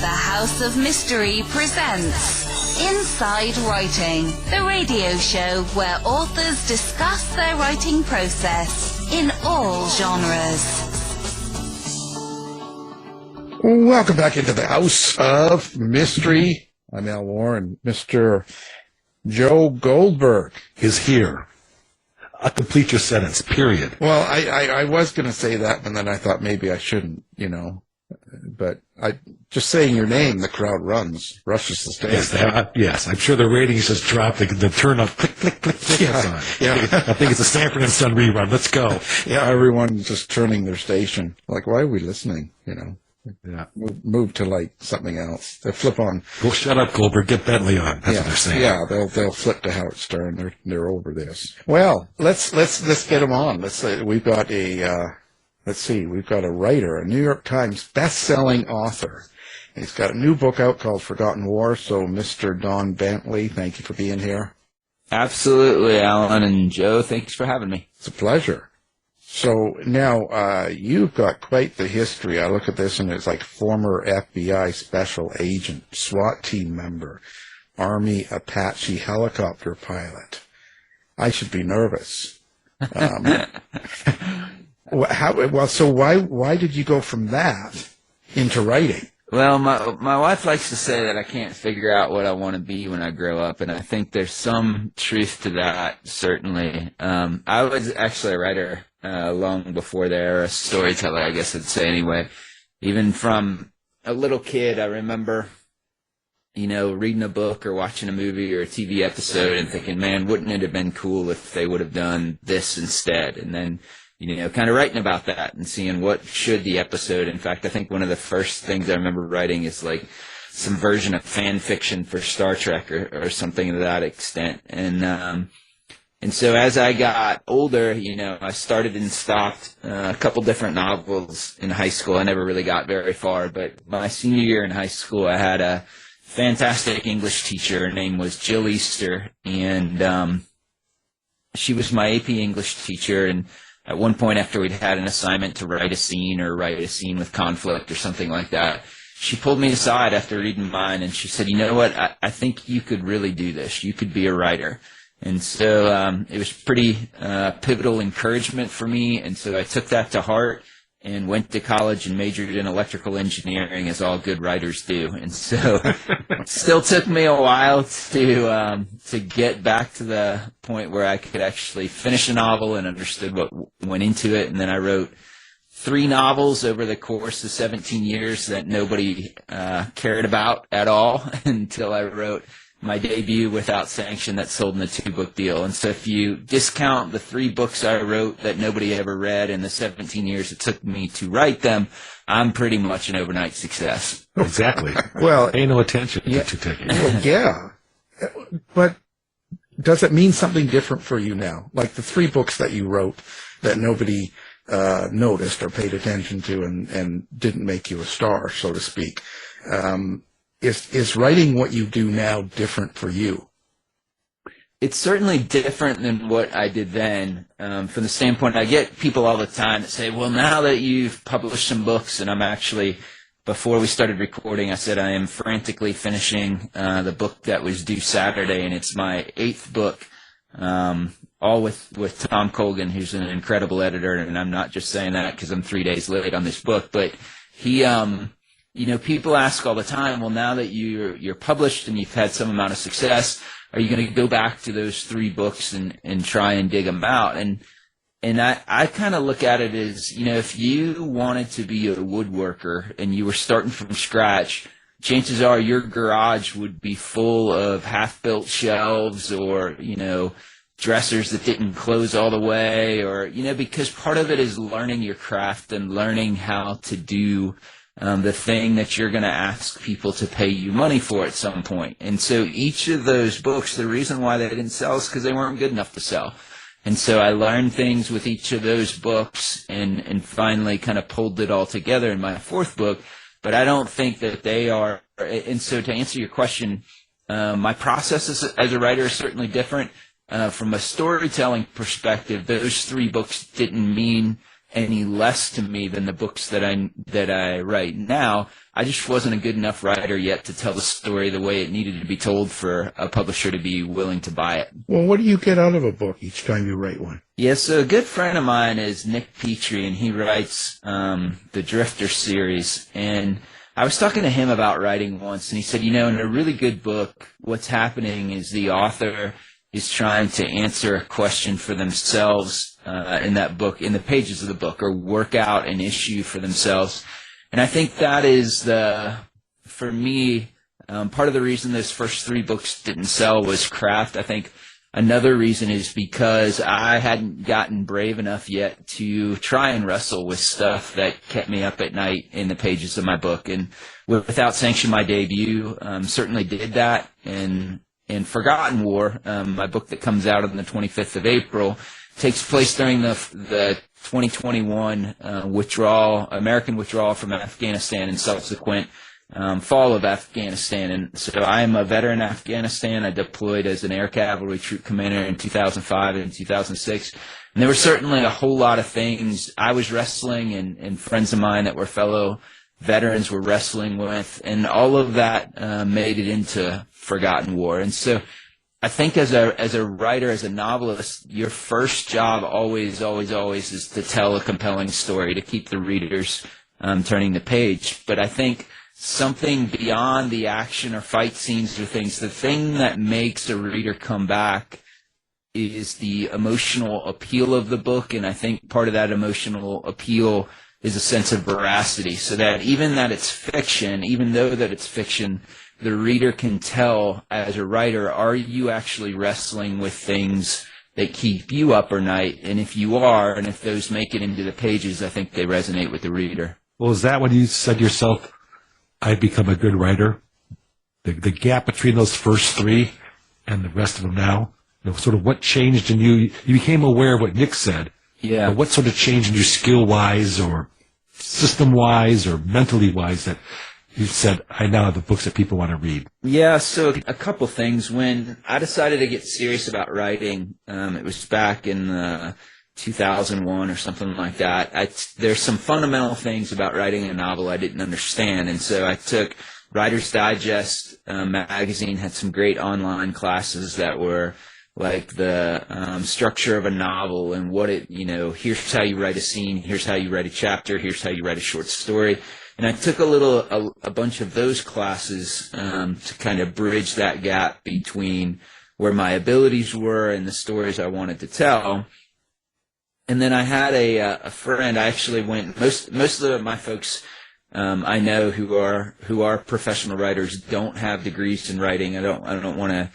The House of Mystery presents Inside Writing, the radio show where authors discuss their writing process in all genres. Welcome back into the House of Mystery. I'm Al Warren. Mr. Joe Goldberg is here. Complete your sentence, period. Well, I was going to say that, and then I thought maybe I shouldn't, But just saying your name, the crowd rushes the stage. Yes, I'm sure the ratings just dropped. The turn up, click, click, click, click. Yeah. I think it's a Sanford and Son rerun. Let's go. Yeah, everyone's just turning their station. Like, why are we listening? Yeah. Move to like something else. They flip on. Well, shut up, Goldberg. Get Bentley on. That's what they're saying. Yeah, they'll flip to Howard Stern. They're over this. Well, let's get them on. We've got a writer, a New York Times best-selling author. He's got a new book out called Forgotten War. So, Mr. Don Bentley, thank you for being here. Absolutely, Alan and Joe. Thanks for having me. It's a pleasure. So now you've got quite the history. I look at this and it's like former FBI special agent, SWAT team member, Army Apache helicopter pilot. I should be nervous. So why did you go from that into writing? Well, my wife likes to say that I can't figure out what I want to be when I grow up, and I think there's some truth to that, certainly. I was actually a writer long before there, a storyteller, I guess I'd say anyway. Even from a little kid, I remember, reading a book or watching a movie or a TV episode and thinking, man, wouldn't it have been cool if they would have done this instead? And then kind of writing about that and seeing what should the episode. In fact, I think one of the first things I remember writing is like some version of fan fiction for Star Trek or something to that extent. And so as I got older, I started and stopped a couple different novels in high school. I never really got very far, but my senior year in high school, I had a fantastic English teacher. Her name was Jill Easter, and she was my AP English teacher. And at one point, after we'd had an assignment to write a scene with conflict or something like that, she pulled me aside after reading mine, and she said, you know what, I think you could really do this. You could be a writer. And so it was pretty pivotal encouragement for me, and so I took that to heart and went to college and majored in electrical engineering, as all good writers do. And so it still took me a while to get back to the point where I could actually finish a novel and understood what went into it. And then I wrote 3 novels over the course of 17 years that nobody cared about at all until I wrote my debut Without Sanction that sold in a 2-book deal. And so if you discount the 3 books I wrote that nobody ever read in the 17 years it took me to write them, I'm pretty much an overnight success. Exactly. Well, pay no attention to taking. Well, yeah. But does it mean something different for you now? Like the 3 books that you wrote that nobody noticed or paid attention to and didn't make you a star, so to speak. Is writing what you do now different for you? It's certainly different than what I did then. From the standpoint, I get people all the time that say, well, now that you've published some books, and I'm actually, before we started recording, I said I am frantically finishing the book that was due Saturday, and it's my 8th book, all with Tom Colgan, who's an incredible editor, and I'm not just saying that because I'm 3 days late on this book, but he people ask all the time, well, now that you're published and you've had some amount of success, are you going to go back to those 3 books and try and dig them out? And I kind of look at it as, if you wanted to be a woodworker and you were starting from scratch, chances are your garage would be full of half-built shelves or, dressers that didn't close all the way or, because part of it is learning your craft and learning how to do the thing that you're going to ask people to pay you money for at some point. And so each of those books, the reason why they didn't sell is because they weren't good enough to sell. And so I learned things with each of those books and finally kind of pulled it all together in my 4th book. But I don't think that they are. And so to answer your question, my process as a writer is certainly different. From a storytelling perspective, those 3 books didn't mean any less to me than the books that I write now. I just wasn't a good enough writer yet to tell the story the way it needed to be told for a publisher to be willing to buy it. Well, what do you get out of a book each time you write one? Yeah, so a good friend of mine is Nick Petrie, and he writes the Drifter series. And I was talking to him about writing once, and he said, in a really good book, what's happening is the author is trying to answer a question for themselves in that book, in the pages of the book, or work out an issue for themselves. And I think that is for me, part of the reason those first 3 books didn't sell was craft. I think another reason is because I hadn't gotten brave enough yet to try and wrestle with stuff that kept me up at night in the pages of my book. And Without Sanction, my debut, certainly did that. And Forgotten War, my book that comes out on the 25th of April, takes place during the 2021 American withdrawal from Afghanistan and subsequent fall of Afghanistan. And so I am a veteran in Afghanistan. I deployed as an air cavalry troop commander in 2005 and 2006. And there were certainly a whole lot of things I was wrestling and friends of mine that were fellow veterans were wrestling with. And all of that made it into Forgotten War. And so I think as a writer, as a novelist, your first job always is to tell a compelling story, to keep the readers turning the page. But I think something beyond the action or fight scenes or things, the thing that makes a reader come back is the emotional appeal of the book. And I think part of that emotional appeal is a sense of veracity, so that even though that it's fiction, the reader can tell as a writer, are you actually wrestling with things that keep you up at night? And if you are, and if those make it into the pages, I think they resonate with the reader. Well, is that when you said yourself, I've become a good writer? The gap between those first 3 and the rest of them now? Sort of what changed in you? You became aware of what Nick said. Yeah. But what sort of changed in you skill-wise or system-wise or mentally-wise that you said, I now have the books that people want to read? Yeah, so a couple things. When I decided to get serious about writing, it was back in 2001 or something like that. There's some fundamental things about writing a novel I didn't understand, and so I took Writer's Digest magazine, had some great online classes that were like the structure of a novel and what here's how you write a scene, here's how you write a chapter, here's how you write a short story. And I took a bunch of those classes to kind of bridge that gap between where my abilities were and the stories I wanted to tell. And then I had a friend. I actually went. Most of my folks I know who are professional writers don't have degrees in writing. I don't want to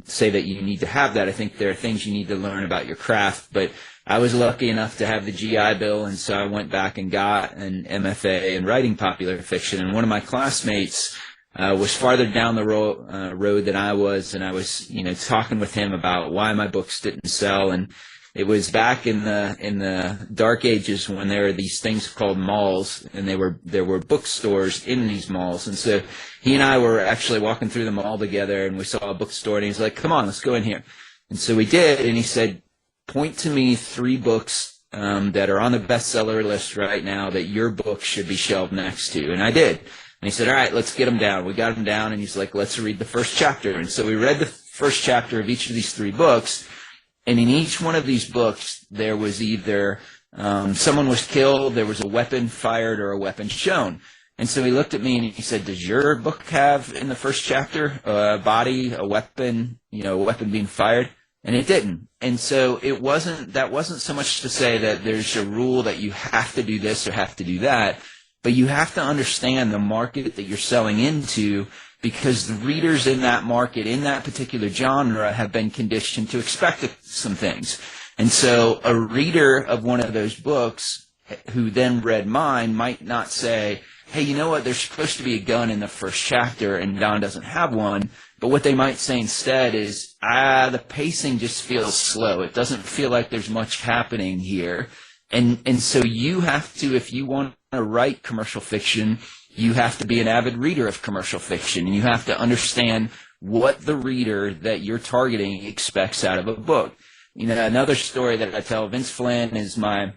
say that you need to have that. I think there are things you need to learn about your craft, but I was lucky enough to have the GI Bill, and so I went back and got an MFA in writing popular fiction. And one of my classmates was farther down the road than I was, and I was talking with him about why my books didn't sell. And it was back in the dark ages when there were these things called malls, and there were bookstores in these malls. And so he and I were actually walking through the mall together, and we saw a bookstore, and he's like, "Come on, let's go in here." And so we did, and he said, "Point to me 3 books that are on the bestseller list right now that your book should be shelved next to." And I did. And he said, "All right, let's get them down." We got them down, and he's like, "Let's read the first chapter." And so we read the first chapter of each of these 3 books. And in each one of these books, there was either someone was killed, there was a weapon fired, or a weapon shown. And so he looked at me and he said, "Does your book have in the first chapter a body, a weapon, a weapon being fired?" And it didn't. And so that wasn't so much to say that there's a rule that you have to do this or have to do that, but you have to understand the market that you're selling into, because the readers in that market, in that particular genre, have been conditioned to expect some things. And so a reader of one of those books who then read mine might not say, "Hey, you know what, there's supposed to be a gun in the first chapter and Don doesn't have one." But what they might say instead is, the pacing just feels slow. It doesn't feel like there's much happening here. And so you have to, if you want to write commercial fiction, you have to be an avid reader of commercial fiction, and you have to understand what the reader that you're targeting expects out of a book. Another story that I tell, Vince Flynn is my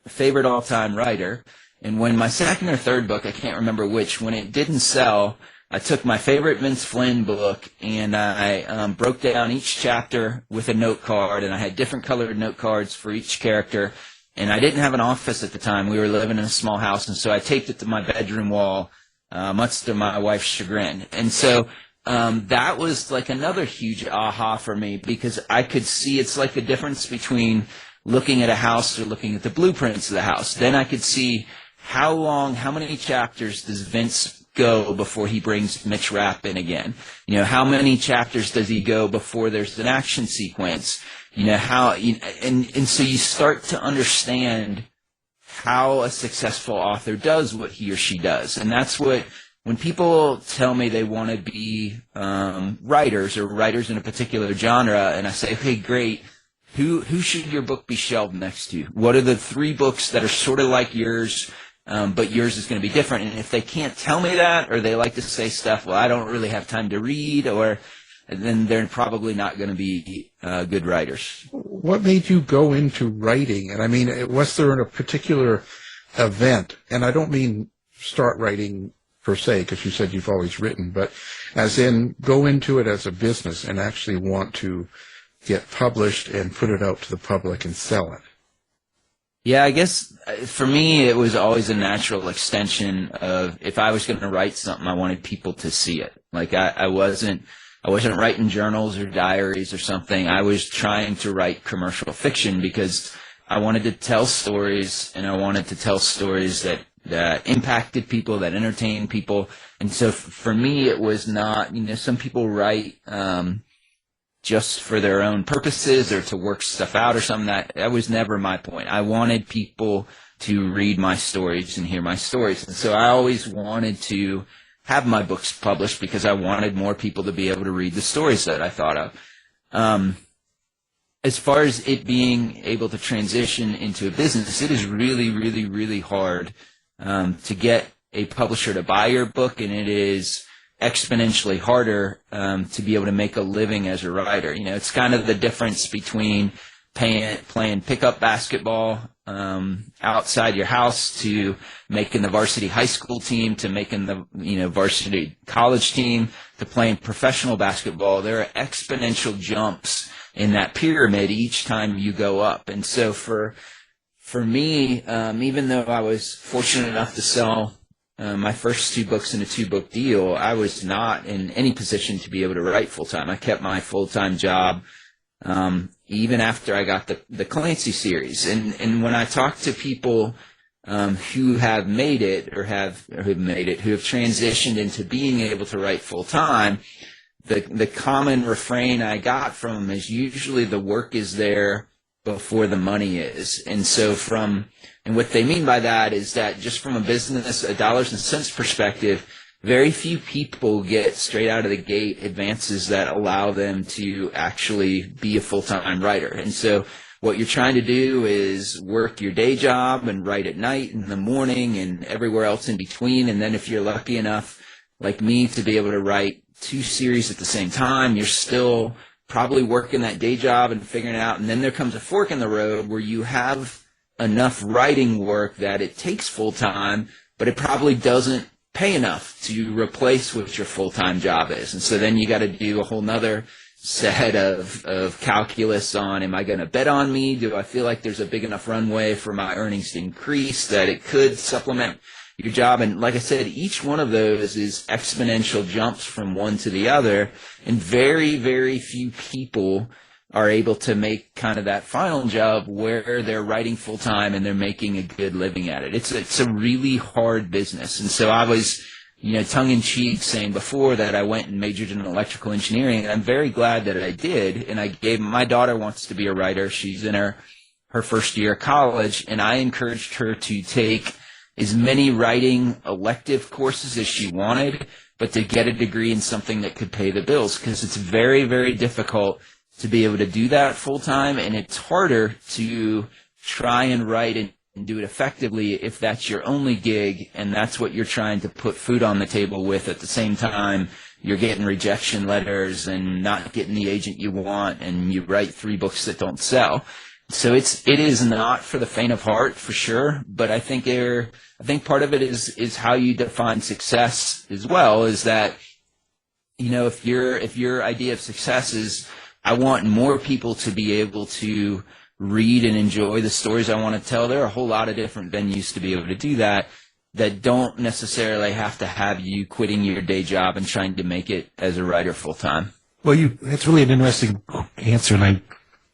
favorite all-time writer. And when my second or third book, I can't remember which, when it didn't sell, I took my favorite Vince Flynn book and I broke down each chapter with a note card, and I had different colored note cards for each character. And I didn't have an office at the time. We were living in a small house, and so I taped it to my bedroom wall, much to my wife's chagrin. And so that was like another huge aha for me, because I could see it's like the difference between looking at a house or looking at the blueprints of the house. Then I could see how many chapters does Vince go before he brings Mitch Rapp in again? You know, how many chapters does he go before there's an action sequence? You know, and so you start to understand how a successful author does what he or she does. And that's what, when people tell me they want to be writers or writers in a particular genre, and I say, okay, great, who should your book be shelved next to? What are the 3 books that are sort of like yours, but yours is going to be different? And if they can't tell me that, or they like to say stuff, well, I don't really have time to read, or then they're probably not going to be good writers. What made you go into writing? And I mean, was there a particular event? And I don't mean start writing per se, because you said you've always written, but as in go into it as a business and actually want to get published and put it out to the public and sell it. Yeah, I guess for me it was always a natural extension of, if I was going to write something, I wanted people to see it. Like I wasn't writing journals or diaries or something. I was trying to write commercial fiction because I wanted to tell stories, and I wanted to tell stories that impacted people, that entertained people. And so for me, it was not, some people write just for their own purposes or to work stuff out or something. That was never my point. I wanted people to read my stories and hear my stories. And so I always wanted to have my books published because I wanted more people to be able to read the stories that I thought of. As far as it being able to transition into a business, it is really, really, really hard to get a publisher to buy your book, and it is exponentially harder to be able to make a living as a writer. It's kind of the difference between playing pickup basketball outside your house to making the varsity high school team to making the varsity college team to playing professional basketball. There are exponential jumps in that pyramid each time you go up. And so for me, even though I was fortunate enough to sell my first 2 books in a 2-book deal, I was not in any position to be able to write full-time. I kept my full-time job even after I got the Clancy series. And when I talk to people who have made it who have transitioned into being able to write full-time, the common refrain I got from them is usually the work is there before the money is. And so and what they mean by that is that just from a dollars and cents perspective, very few people get straight out of the gate advances that allow them to actually be a full-time writer. And so what you're trying to do is work your day job and write at night, in the morning, and everywhere else in between. And then if you're lucky enough, like me, to be able to write 2 series at the same time, you're still probably working that day job and figuring it out. And then there comes a fork in the road where you have enough writing work that it takes full-time, but it probably doesn't pay enough to replace what your full-time job is. And so then you got to do a whole nother set of calculus on, am I going to bet on me? Do I feel like there's a big enough runway for my earnings to increase that it could supplement your job? And like I said, each one of those is exponential jumps from one to the other, and very, very few people are able to make kind of that final job where they're writing full time and they're making a good living at it. It's a really hard business. And so I was, tongue in cheek saying before that I went and majored in electrical engineering, and I'm very glad that I did. And my daughter wants to be a writer. She's in her first year of college, and I encouraged her to take as many writing elective courses as she wanted, but to get a degree in something that could pay the bills, because it's very, very difficult to be able to do that full time, and it's harder to try and write and do it effectively if that's your only gig and that's what you're trying to put food on the table with. At the same time, you're getting rejection letters and not getting the agent you want, and you write 3 books that don't sell. So it is not for the faint of heart, for sure. But I think part of it is how you define success as well. Is that, if your idea of success is, I want more people to be able to read and enjoy the stories I want to tell, there are a whole lot of different venues to be able to do that don't necessarily have to have you quitting your day job and trying to make it as a writer full time. Well, that's really an interesting answer, and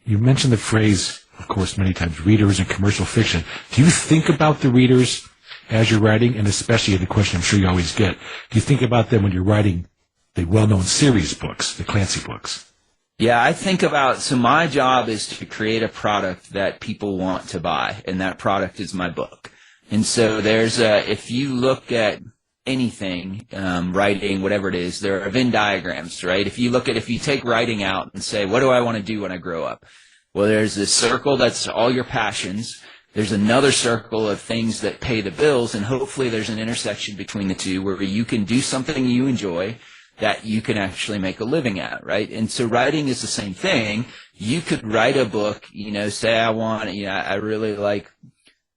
you mentioned the phrase, of course, many times, readers in commercial fiction. Do you think about the readers as you're writing, and especially the question I'm sure you always get, do you think about them when you're writing the well-known series books, the Clancy books? Yeah, I think so my job is to create a product that people want to buy, and that product is my book. And so if you look at anything, writing, whatever it is, there are Venn diagrams, right? If you take writing out and say, what do I want to do when I grow up? Well, there's this circle that's all your passions. There's another circle of things that pay the bills, and hopefully there's an intersection between the two where you can do something you enjoy that you can actually make a living at, right? And so writing is the same thing. You could write a book, say I really like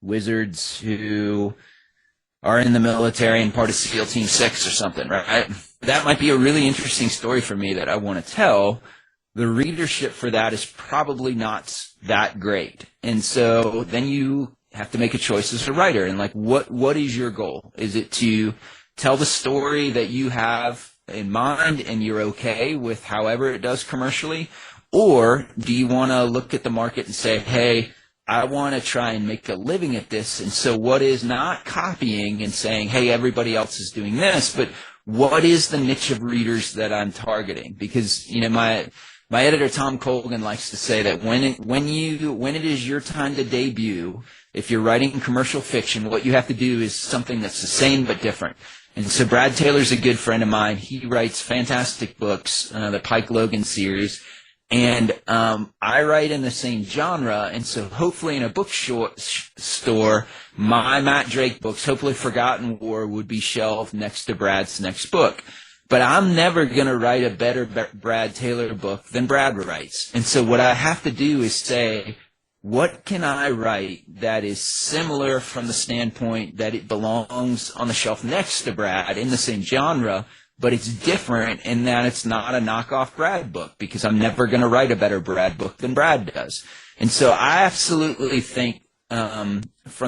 wizards who are in the military and part of SEAL Team 6 or something, right? That might be a really interesting story for me that I want to tell. The readership for that is probably not that great. And so then you have to make a choice as a writer. And what is your goal? Is it to tell the story that you have in mind and you're okay with however it does commercially? Or do you want to look at the market and say, hey, I want to try and make a living at this, and so what is not copying and saying, hey, everybody else is doing this, but what is the niche of readers that I'm targeting? Because, my editor, Tom Colgan, likes to say that when it is your time to debut, if you're writing commercial fiction, what you have to do is something that's the same but different. And so Brad Taylor's a good friend of mine. He writes fantastic books, the Pike Logan series. And I write in the same genre, and so hopefully in a store, my Matt Drake books, hopefully Forgotten War, would be shelved next to Brad's next book. But I'm never going to write a better Brad Taylor book than Brad writes. And so what I have to do is say, what can I write that is similar from the standpoint that it belongs on the shelf next to Brad in the same genre, but it's different in that it's not a knockoff Brad book, because I'm never going to write a better Brad book than Brad does. And so I absolutely think from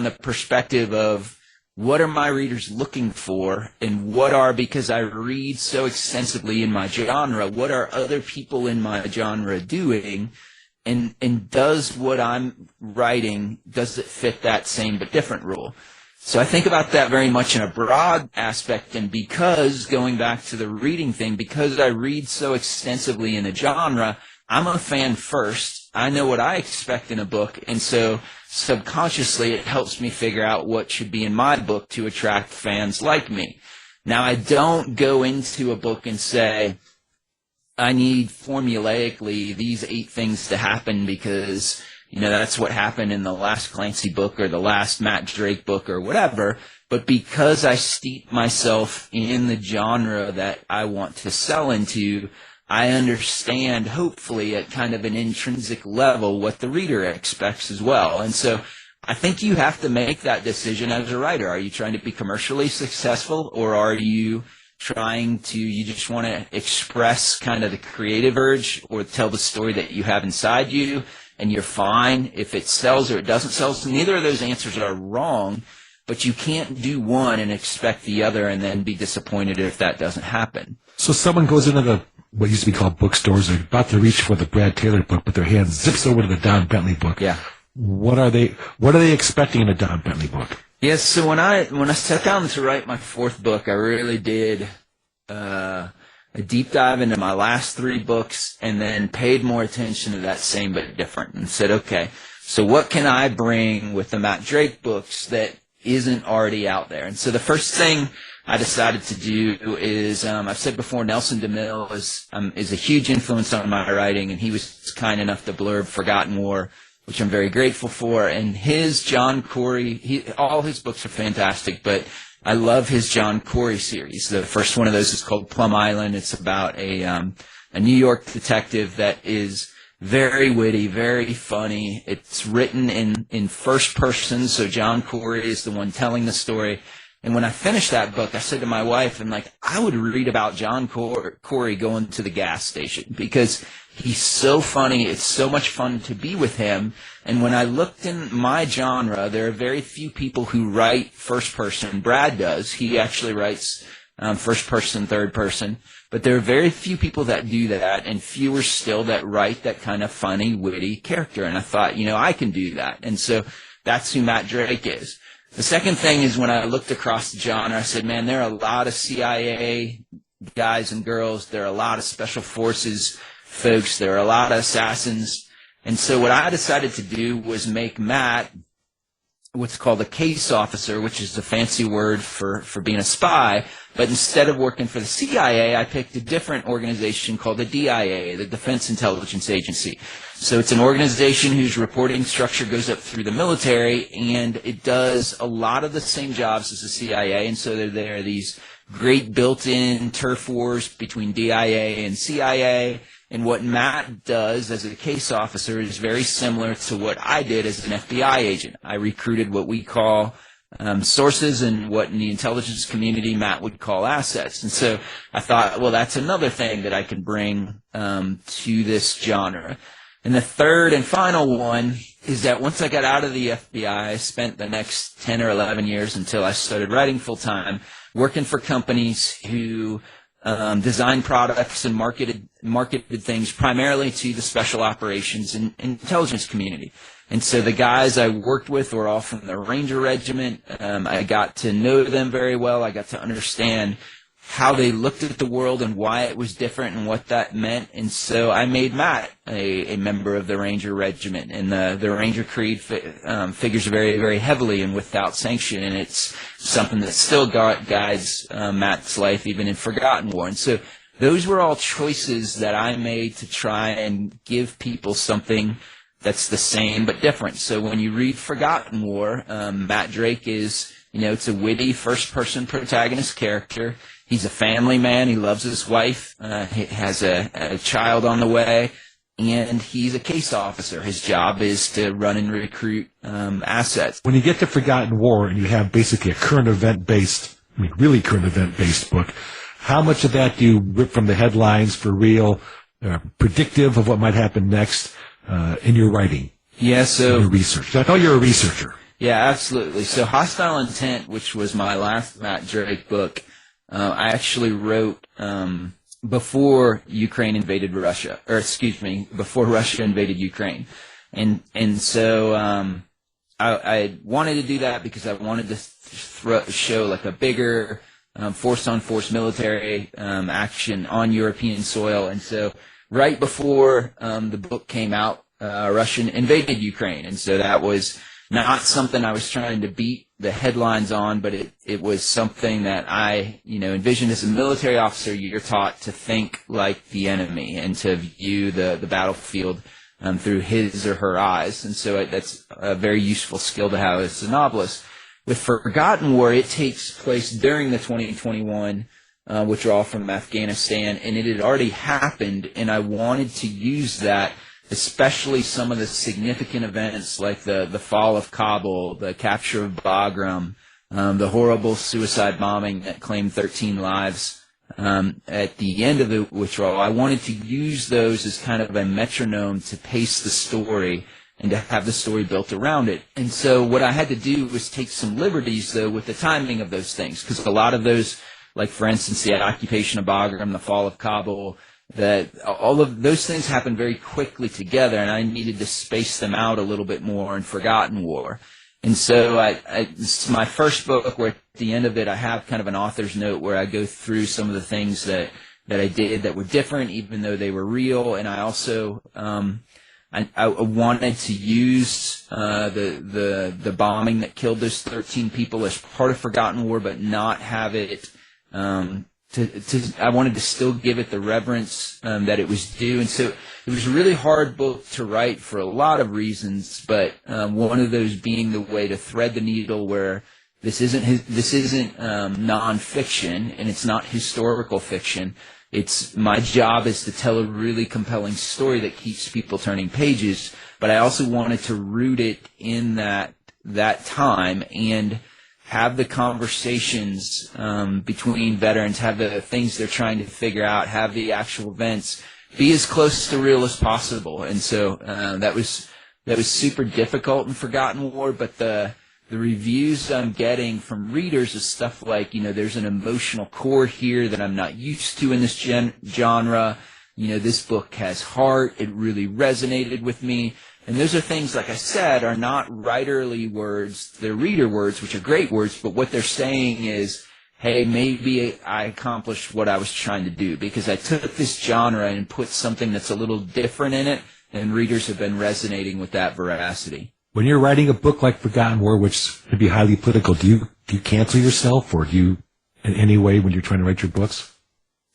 the perspective of what are my readers looking for, and because I read so extensively in my genre, what are other people in my genre doing, and does what I'm writing, does it fit that same but different rule? So I think about that very much in a broad aspect, and because, going back to the reading thing, because I read so extensively in a genre, I'm a fan first. I know what I expect in a book, and so subconsciously it helps me figure out what should be in my book to attract fans like me. Now, I don't go into a book and say, I need formulaically these 8 things to happen because that's what happened in the last Clancy book or the last Matt Drake book or whatever. But because I steep myself in the genre that I want to sell into, I understand, hopefully, at kind of an intrinsic level, what the reader expects as well. And so I think you have to make that decision as a writer. Are you trying to be commercially successful, or are you you just want to express kind of the creative urge or tell the story that you have inside you, and you're fine if it sells or it doesn't sell? So neither of those answers are wrong, but you can't do one and expect the other and then be disappointed if that doesn't happen. So someone goes into what used to be called bookstores, they're about to reach for the Brad Taylor book, but their hand zips over to the Don Bentley book. Yeah. What are they expecting in a Don Bentley book? Yes, so when I sat down to write my 4th book, I really did a deep dive into my last 3 books, and then paid more attention to that same but different, and said, okay, so what can I bring with the Matt Drake books that isn't already out there? And so the first thing I decided to do is, I've said before, Nelson DeMille is a huge influence on my writing, and he was kind enough to blurb Forgotten War, which I'm very grateful for. And his John Corey, all his books are fantastic, but I love his John Corey series. The first one of those is called Plum Island. It's about a New York detective that is very witty, very funny. It's written in first person, so John Corey is the one telling the story. And when I finished that book, I said to my wife, I'm like, I would read about John Corey going to the gas station because he's so funny. It's so much fun to be with him. And when I looked in my genre, there are very few people who write first person. Brad does. He actually writes first person, third person. But there are very few people that do that, and fewer still that write that kind of funny, witty character. And I thought, I can do that. And so that's who Matt Drake is. The second thing is when I looked across the genre, I said, man, there are a lot of CIA guys and girls. There are a lot of special forces folks. There are a lot of assassins. And so what I decided to do was make Matt what's called a case officer, which is the fancy word for being a spy. But instead of working for the CIA, I picked a different organization called the DIA, the Defense Intelligence Agency. So it's an organization whose reporting structure goes up through the military, and it does a lot of the same jobs as the CIA. And so there are these great built-in turf wars between DIA and CIA. And what Matt does as a case officer is very similar to what I did as an FBI agent. I recruited what we call sources and what in the intelligence community Matt would call assets. And so I thought, well, that's another thing that I can bring to this genre. And the third and final one is that once I got out of the FBI, I spent the next 10 or 11 years until I started writing full-time, working for companies who designed products and marketed things primarily to the special operations and intelligence community. And so the guys I worked with were all from the Ranger Regiment. I got to know them very well. I got to understand how they looked at the world and why it was different and what that meant. And so I made Matt a member of the Ranger Regiment. And the Ranger Creed figures very, very heavily and without sanction. And it's something that still guides Matt's life even in Forgotten War. And so those were all choices that I made to try and give people something that's the same but different. So when you read Forgotten War, Matt Drake is, it's a witty first-person protagonist character. He's a family man. He loves his wife. He has a child on the way, and he's a case officer. His job is to run and recruit assets. When you get to Forgotten War and you have basically a really current event-based book, how much of that do you rip from the headlines for real, predictive of what might happen next in your writing? Yeah, so... your research. I know you're a researcher. Yeah, absolutely. So Hostile Intent, which was my last Matt Drake book, I actually wrote before Ukraine invaded Russia, before Russia invaded Ukraine. And so I wanted to do that because I wanted to show like a bigger force-on-force military action on European soil. And so right before the book came out, Russia invaded Ukraine. And so that was not something I was trying to beat the headlines on, but it was something that I, envisioned as a military officer. You're taught to think like the enemy and to view the battlefield through his or her eyes. And so that's a very useful skill to have as a novelist. With Forgotten War, it takes place during the 2021 withdrawal from Afghanistan, and it had already happened, and I wanted to use that, especially some of the significant events like the fall of Kabul, the capture of Bagram, the horrible suicide bombing that claimed 13 lives at the end of the withdrawal. I wanted to use those as kind of a metronome to pace the story and to have the story built around it. And so what I had to do was take some liberties, though, with the timing of those things, because a lot of those, like, for instance, the occupation of Bagram, the fall of Kabul, that all of those things happened very quickly together, and I needed to space them out a little bit more in Forgotten War. And so it's my first book where at the end of it I have kind of an author's note where I go through some of the things that I did that were different, even though they were real. And I also I wanted to use the bombing that killed those 13 people as part of Forgotten War, but not have it I wanted to still give it the reverence that it was due. And so it was a really hard book to write for a lot of reasons, but one of those being the way to thread the needle where this isn't nonfiction and it's not historical fiction. It's my job is to tell a really compelling story that keeps people turning pages, but I also wanted to root it in that time and have the conversations between veterans, have the things they're trying to figure out, have the actual events be as close to real as possible. And so that was super difficult in Forgotten War, but the reviews I'm getting from readers is stuff like, there's an emotional core here that I'm not used to in this genre. This book has heart. It really resonated with me. And those are things, like I said, are not writerly words. They're reader words, which are great words, but what they're saying is, hey, maybe I accomplished what I was trying to do because I took this genre and put something that's a little different in it, and readers have been resonating with that veracity. When you're writing a book like Forgotten War, which could be highly political, do you cancel yourself, or do you, in any way, when you're trying to write your books?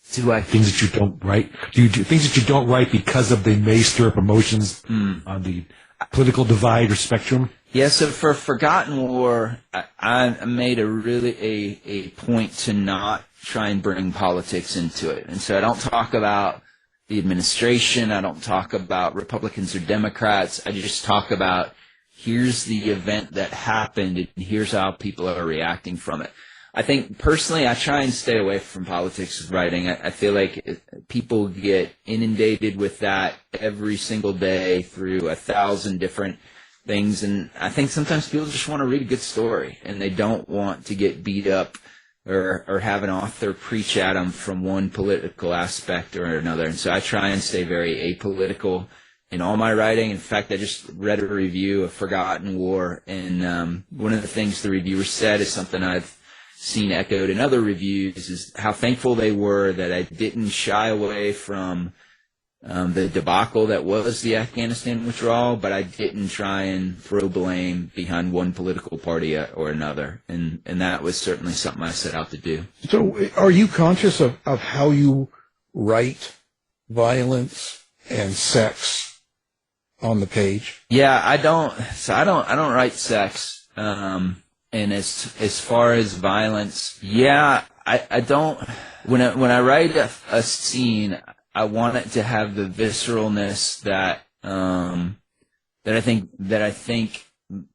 Things that you don't write? Do you do things that you don't write because they may stir up emotions on the political divide or spectrum? Yeah, so for Forgotten War, I made a point to not try and bring politics into it. And so I don't talk about the administration. I don't talk about Republicans or Democrats. I just talk about here's the event that happened and here's how people are reacting from it. I think personally I try and stay away from politics with writing. I feel like people get inundated with that every single day through 1,000 different things, and I think sometimes people just want to read a good story and they don't want to get beat up or have an author preach at them from one political aspect or another. And so I try and stay very apolitical in all my writing. In fact, I just read a review of Forgotten War, and one of the things the reviewer said is something I've seen echoed in other reviews, is how thankful they were that I didn't shy away from the debacle that was the Afghanistan withdrawal, but I didn't try and throw blame behind one political party or another. And that was certainly something I set out to do. So are you conscious of how you write violence and sex on the page? Yeah, I don't write sex. And as far as violence, yeah, I don't. When I write a scene, I want it to have the visceralness that I think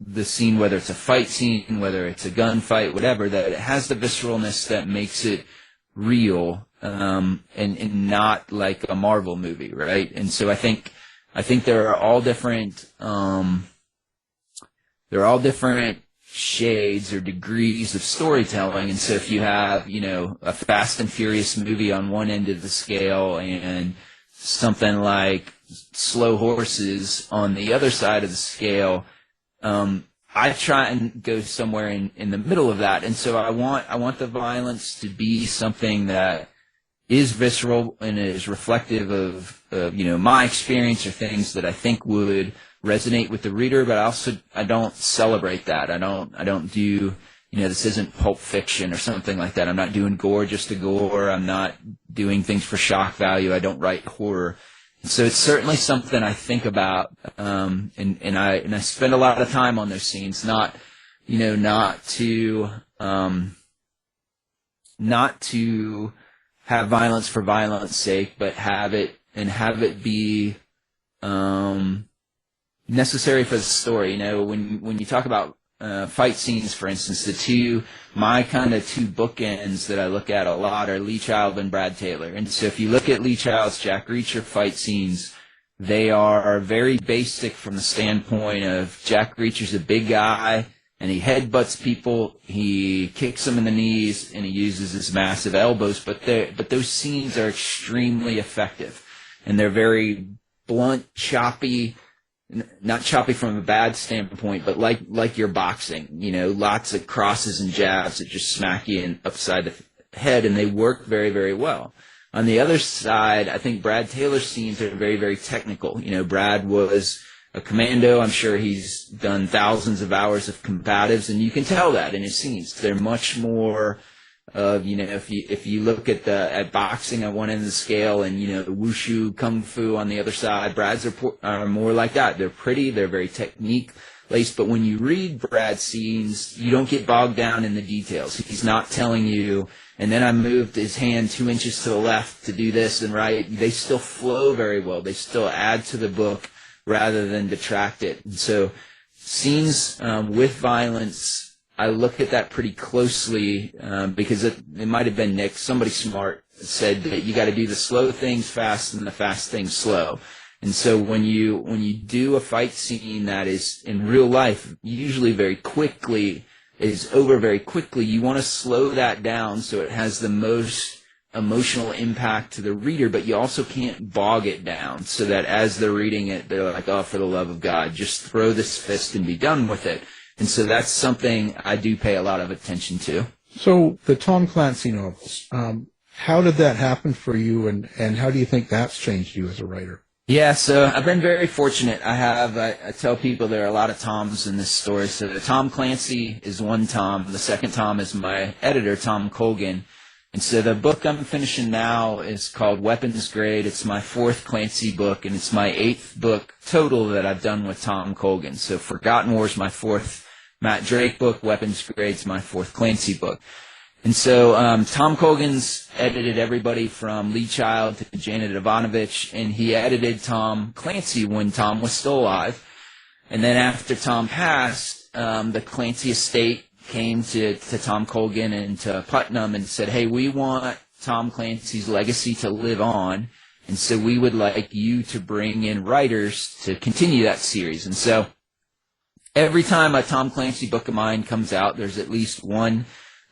the scene, whether it's a fight scene, whether it's a gunfight, whatever, that it has the visceralness that makes it real, and not like a Marvel movie, right? And so I think there are all different shades or degrees of storytelling. And so if you have, a Fast and Furious movie on one end of the scale and something like Slow Horses on the other side of the scale, I try and go somewhere in the middle of that. And so I want the violence to be something that is visceral and is reflective of my experience or things that I think would resonate with the reader, but I don't celebrate that. I don't do, this isn't Pulp Fiction or something like that. I'm not doing gore just to gore. I'm not doing things for shock value. I don't write horror. And so it's certainly something I think about, and I spend a lot of time on those scenes, not to have violence for violence sake, but have it be, necessary for the story. When you talk about fight scenes, for instance, my kind of two bookends that I look at a lot are Lee Child and Brad Taylor. And so if you look at Lee Child's Jack Reacher fight scenes, they are very basic from the standpoint of Jack Reacher's a big guy and he headbutts people, he kicks them in the knees, and he uses his massive elbows. But those scenes are extremely effective, and they're very blunt, choppy. Not choppy from a bad standpoint, but like you're boxing, lots of crosses and jabs that just smack you upside the head, and they work very, very well. On the other side, I think Brad Taylor's scenes are very, very technical. Brad was a commando. I'm sure he's done thousands of hours of combatives, and you can tell that in his scenes. They're much more of, if you look at boxing on one end of the scale and, the wushu, kung fu on the other side, Brad's are more like that. They're pretty, they're very technique laced. But when you read Brad's scenes, you don't get bogged down in the details. He's not telling you, and then I moved his hand 2 inches to the left to do this and right. They still flow very well. They still add to the book rather than detract it. And so scenes with violence, I look at that pretty closely because it might have been Nick, somebody smart, said that you got to do the slow things fast and the fast things slow. And so when you do a fight scene that is in real life, usually very quickly, is over very quickly, you want to slow that down so it has the most emotional impact to the reader, but you also can't bog it down so that as they're reading it, they're like, oh, for the love of God, just throw this fist and be done with it. And so that's something I do pay a lot of attention to. So the Tom Clancy novels, how did that happen for you, and how do you think that's changed you as a writer? Yeah, so I've been very fortunate. I tell people there are a lot of Toms in this story. So the Tom Clancy is one Tom. The second Tom is my editor, Tom Colgan. And so the book I'm finishing now is called Weapons Grade. It's my fourth Clancy book, and it's my eighth book total that I've done with Tom Colgan. So Forgotten War is my fourth Matt Drake book. Weapons Grade's my fourth Clancy book. And so Tom Colgan's edited everybody from Lee Child to Janet Ivanovich, and he edited Tom Clancy when Tom was still alive. And then after Tom passed, the Clancy estate came to Tom Colgan and to Putnam and said, hey, we want Tom Clancy's legacy to live on, and so we would like you to bring in writers to continue that series. And so every time a Tom Clancy book of mine comes out, there's at least one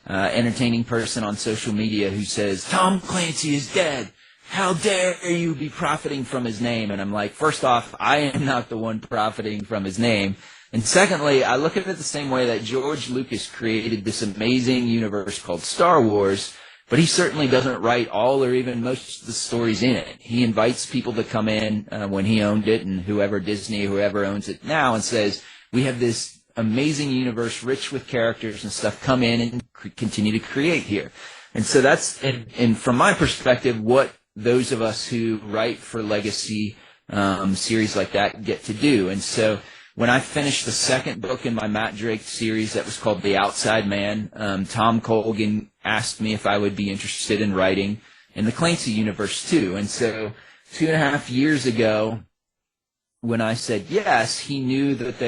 entertaining person on social media who says, Tom Clancy is dead. How dare you be profiting from his name? And I'm like, first off, I am not the one profiting from his name. And secondly, I look at it the same way that George Lucas created this amazing universe called Star Wars, but he certainly doesn't write all or even most of the stories in it. He invites people to come in when he owned it, and whoever owns it now, and says, we have this amazing universe rich with characters and stuff, come in and continue to create here. And so that's, and from my perspective, what those of us who write for legacy series like that get to do. And so when I finished the second book in my Matt Drake series that was called The Outside Man, Tom Colgan asked me if I would be interested in writing in the Clancy universe too. And so 2.5 years ago, when I said yes, he knew that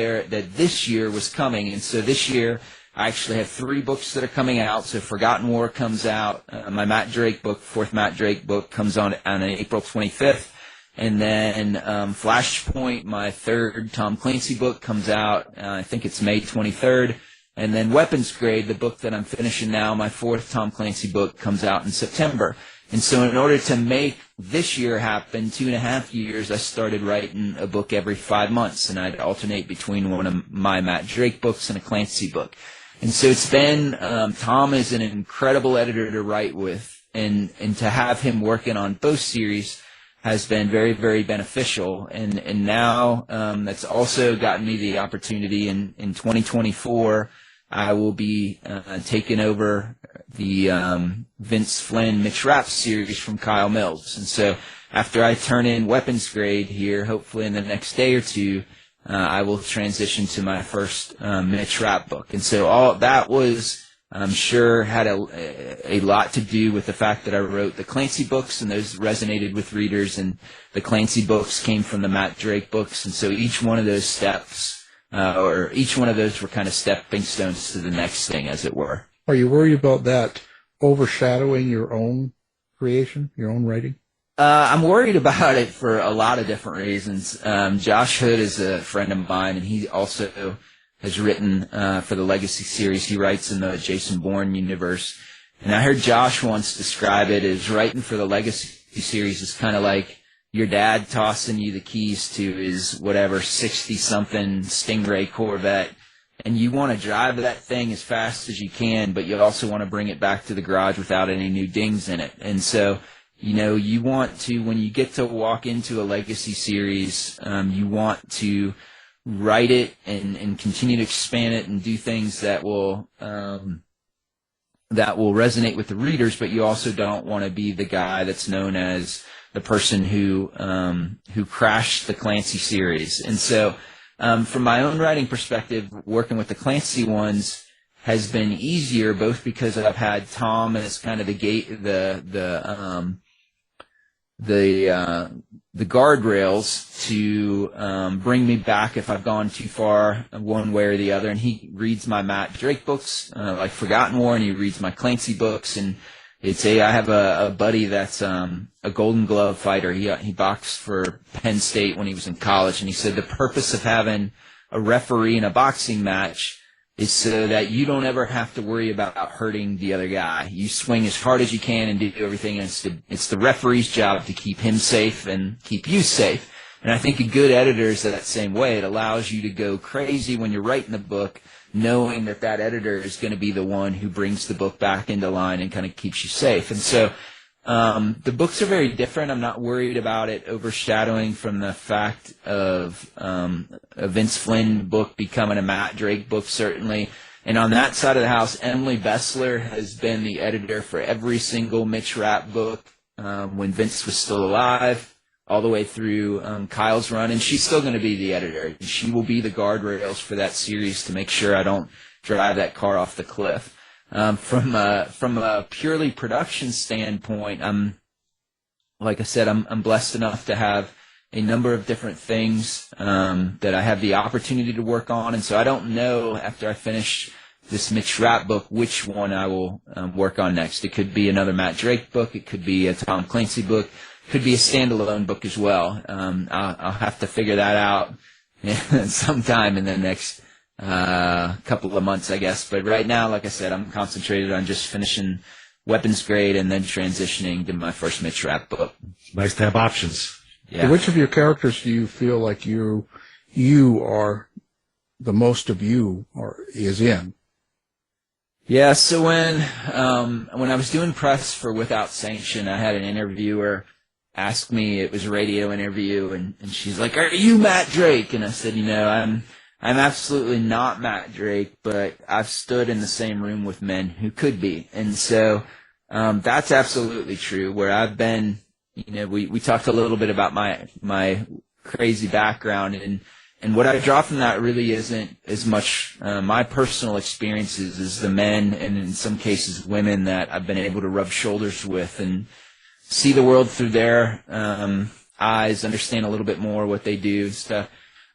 this year was coming. And so this year, I actually have 3 books that are coming out. So Forgotten War comes out. My Matt Drake book, fourth Matt Drake book, comes on April 25th. And then Flashpoint, my third Tom Clancy book, comes out. I think it's May 23rd. And then Weapons Grade, the book that I'm finishing now, my fourth Tom Clancy book, comes out in September. And so in order to make this year happen, 2.5 years, I started writing a book every 5 months, and I'd alternate between one of my Matt Drake books and a Clancy book. And so it's been, Tom is an incredible editor to write with, and to have him working on both series has been very, very beneficial. And now that's also gotten me the opportunity in 2024, I will be taking over the Vince Flynn, Mitch Rapp series from Kyle Mills. And so after I turn in Weapons Grade here, hopefully in the next day or two, I will transition to my first Mitch Rapp book. And so all that was, I'm sure, had a lot to do with the fact that I wrote the Clancy books, and those resonated with readers, and the Clancy books came from the Matt Drake books. And so each one of those steps, or each one of those were kind of stepping stones to the next thing, as it were. Are you worried about that overshadowing your own creation, your own writing? I'm worried about it for a lot of different reasons. Josh Hood is a friend of mine, and he also has written for the Legacy series. He writes in the Jason Bourne universe. And I heard Josh once describe it as writing for the Legacy series is kind of like your dad tossing you the keys to his whatever 60-something Stingray Corvette, and you want to drive that thing as fast as you can, but you also want to bring it back to the garage without any new dings in it. And so, you want to, when you get to walk into a Legacy series, you want to write it and continue to expand it and do things that will resonate with the readers, but you also don't want to be the guy that's known as the person who crashed the Clancy series. And so From my own writing perspective, working with the Clancy ones has been easier, both because I've had Tom as kind of the guardrails to bring me back if I've gone too far one way or the other. And he reads my Matt Drake books, like Forgotten War, and he reads my Clancy books. And I have a buddy that's a Golden Glove fighter. He boxed for Penn State when he was in college, and he said the purpose of having a referee in a boxing match is so that you don't ever have to worry about hurting the other guy. You swing as hard as you can and do everything, and it's the referee's job to keep him safe and keep you safe. And I think a good editor is that same way. It allows you to go crazy when you're writing the book, knowing that editor is going to be the one who brings the book back into line and kind of keeps you safe. And so the books are very different. I'm not worried about it overshadowing from the fact of a Vince Flynn book becoming a Matt Drake book, certainly. And on that side of the house, Emily Bessler has been the editor for every single Mitch Rapp book when Vince was still alive, all the way through Kyle's run. And she's still going to be the editor. She will be the guardrails for that series to make sure I don't drive that car off the cliff. From a purely production standpoint, like I said, I'm blessed enough to have a number of different things that I have the opportunity to work on, and so I don't know after I finish this Mitch Rapp book which one I will work on next. It could be another Matt Drake book, it could be a Tom Clancy book, it could be a standalone book as well. I'll have to figure that out sometime in the next couple of months, I guess. But right now, like I said, I'm concentrated on just finishing Weapons Grade and then transitioning to my first Mitch Rapp book. Nice to have options. Yeah. Which of your characters do you feel like you are the most of you or is in? Yeah, so when I was doing press for Without Sanction, I had an interviewer ask me, it was a radio interview, and she's like, "Are you Matt Drake?" And I said, I'm absolutely not Matt Drake, but I've stood in the same room with men who could be. And so that's absolutely true. Where I've been, we talked a little bit about my crazy background, and what I draw from that really isn't as much my personal experiences as the men, and in some cases women, that I've been able to rub shoulders with and see the world through their eyes, understand a little bit more what they do. So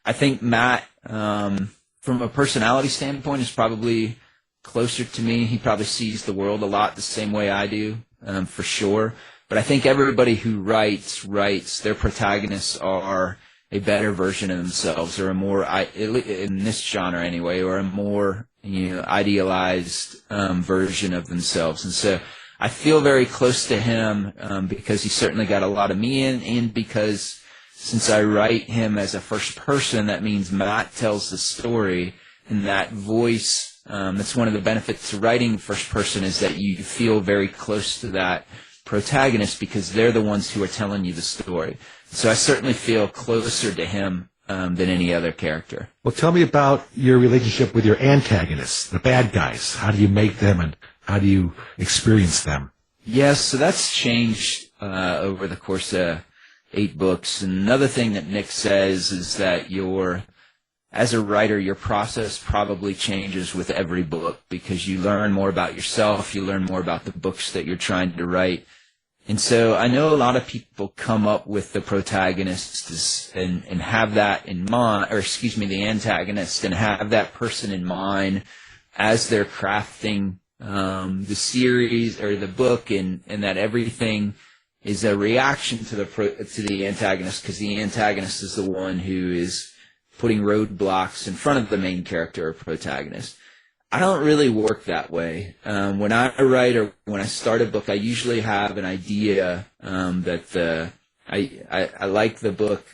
I think Matt, from a personality standpoint, is probably closer to me. He probably sees the world a lot the same way I do, for sure. But I think everybody who writes, their protagonists are a better version of themselves, or a more, in this genre anyway, or a more idealized version of themselves. And so I feel very close to him because he certainly got a lot of me in, and because since I write him as a first person, that means Matt tells the story, and that voice, that's one of the benefits to writing first person, is that you feel very close to that protagonist because they're the ones who are telling you the story. So I certainly feel closer to him than any other character. Well, tell me about your relationship with your antagonists, the bad guys. How do you make them, and how do you experience them? Yes, so that's changed over the course of 8 books. And another thing that Nick says is that as a writer, your process probably changes with every book because you learn more about yourself, you learn more about the books that you're trying to write. And so I know a lot of people come up with the protagonist and have that in mind, the antagonist, and have that person in mind as they're crafting the series or the book, and that everything is a reaction to the antagonist, because the antagonist is the one who is putting roadblocks in front of the main character or protagonist. I don't really work that way. When I write or when I start a book, I usually have an idea that I like the book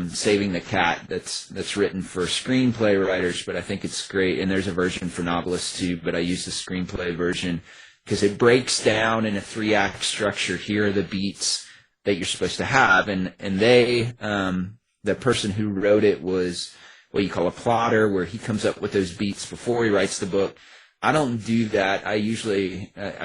Saving the Cat that's written for screenplay writers, but I think it's great. And there's a version for novelists too, but I use the screenplay version because it breaks down in a 3-act structure. Here are the beats that you're supposed to have, and the person who wrote it was what you call a plotter, where he comes up with those beats before he writes the book. I don't do that. I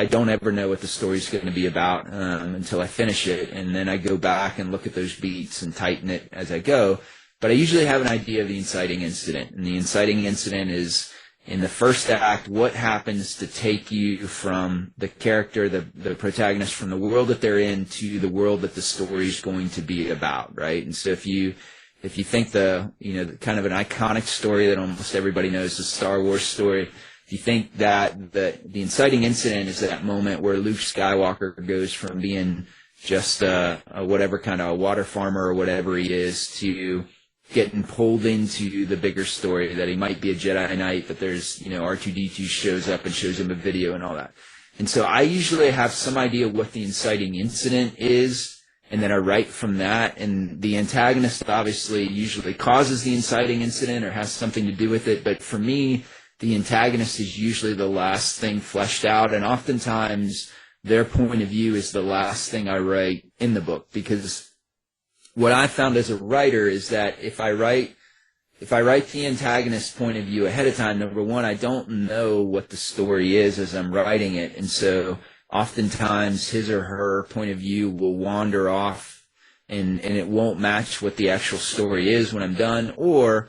don't ever know what the story's going to be about until I finish it, and then I go back and look at those beats and tighten it as I go. but I usually have an idea of the inciting incident. And the inciting incident is, in the first act, what happens to take you from the character, the protagonist, from the world that they're in to the world that the story is going to be about, right? And so if you think kind of an iconic story that almost everybody knows, the Star Wars story, if you think that the inciting incident is that moment where Luke Skywalker goes from being just a whatever kind of a water farmer or whatever he is to getting pulled into the bigger story, that he might be a Jedi Knight, but there's, R2-D2 shows up and shows him a video and all that. And so I usually have some idea what the inciting incident is, and then I write from that. And the antagonist obviously usually causes the inciting incident or has something to do with it. But for me, the antagonist is usually the last thing fleshed out. And oftentimes their point of view is the last thing I write in the book, because what I found as a writer is that if I write the antagonist's point of view ahead of time, number one, I don't know what the story is as I'm writing it. And so oftentimes his or her point of view will wander off and it won't match what the actual story is when I'm done. Or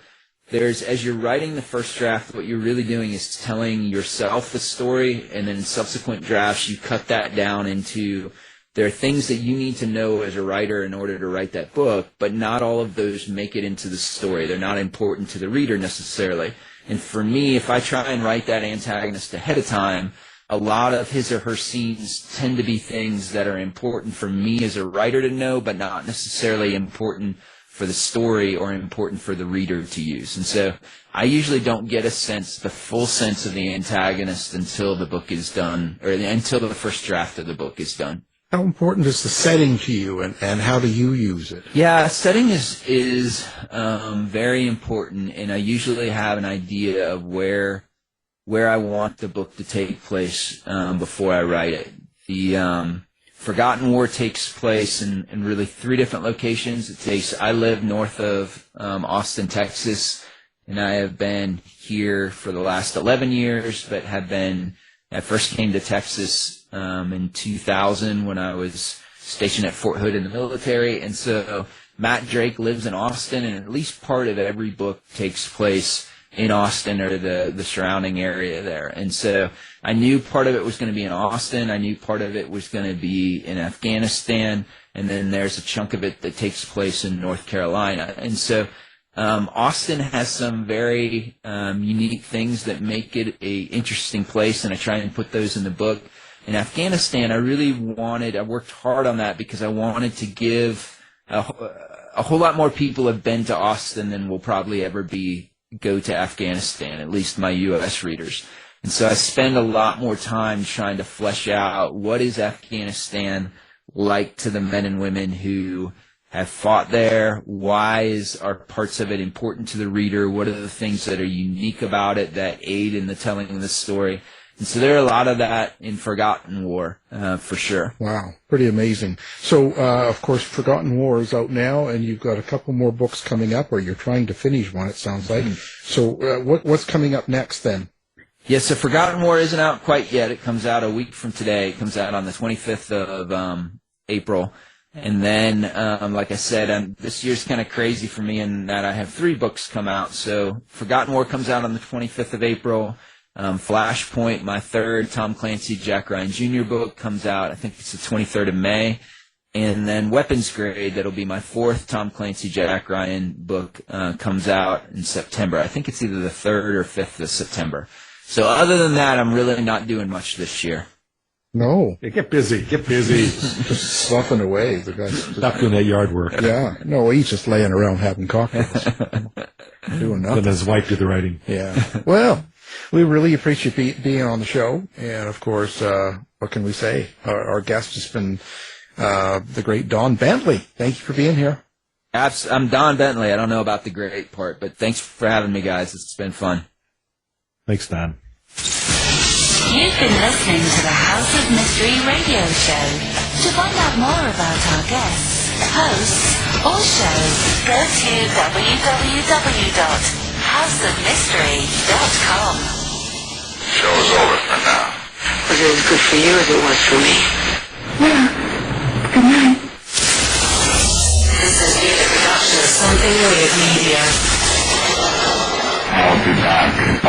as you're writing the first draft, what you're really doing is telling yourself the story, and then in subsequent drafts you cut that down into, there are things that you need to know as a writer in order to write that book, but not all of those make it into the story. They're not important to the reader necessarily. And for me, if I try and write that antagonist ahead of time, a lot of his or her scenes tend to be things that are important for me as a writer to know, but not necessarily important for the story or important for the reader to use. And so I usually don't get the full sense of the antagonist until the book is done, or until the first draft of the book is done. How important is the setting to you, and how do you use it? Yeah, setting is very important, and I usually have an idea of where I want the book to take place before I write it. The Forgotten War takes place in really 3 different locations. I live north of Austin, Texas, and I have been here for the last 11 years, but I first came to Texas in 2000 when I was stationed at Fort Hood in the military. And so Matt Drake lives in Austin, and at least part of every book takes place in Austin or the surrounding area there. And so I knew part of it was going to be in Austin. I knew part of it was going to be in Afghanistan. And then there's a chunk of it that takes place in North Carolina. And so Austin has some very unique things that make it a interesting place, and I try and put those in the book. In Afghanistan, I worked hard on that because I wanted to give a whole lot more people have been to Austin than will probably ever go to Afghanistan, at least my U.S. readers. And so I spend a lot more time trying to flesh out what is Afghanistan like to the men and women who have fought there. Why are parts of it important to the reader? What are the things that are unique about it that aid in the telling of the story? And so there are a lot of that in Forgotten War, for sure. Wow, pretty amazing. So, of course, Forgotten War is out now, and you've got a couple more books coming up, or you're trying to finish one, it sounds like. Mm-hmm. So what's coming up next then? Yes, so Forgotten War isn't out quite yet. It comes out a week from today. It comes out on the 25th of April. And then, like I said, this year's kind of crazy for me in that I have 3 books come out. So Forgotten War comes out on the 25th of April. Flashpoint, my 3rd Tom Clancy Jack Ryan Jr. book, comes out, I think it's the 23rd of May. And then Weapons Grade, that'll be my 4th Tom Clancy Jack Ryan book, comes out in September. I think it's either the 3rd or 5th of September. So other than that, I'm really not doing much this year. No. Yeah, get busy. Just sloughing away. The guy's not doing that yard work. Yeah. No, he's just laying around having cocktails. Doing nothing. Then his wife did the writing. Yeah. Well, we really appreciate being on the show. And, of course, what can we say? Our guest has been the great Don Bentley. Thank you for being here. I'm Don Bentley. I don't know about the great part, but thanks for having me, guys. It's been fun. Thanks, Don. You've been listening to the House of Mystery radio show. To find out more about our guests, hosts, or shows, go to www.houseofmystery.com. Show is over for now. Was it as good for you as it was for me? Yeah. Good night. This has been a production of Something Real. Brotherhood Media. I'll be back.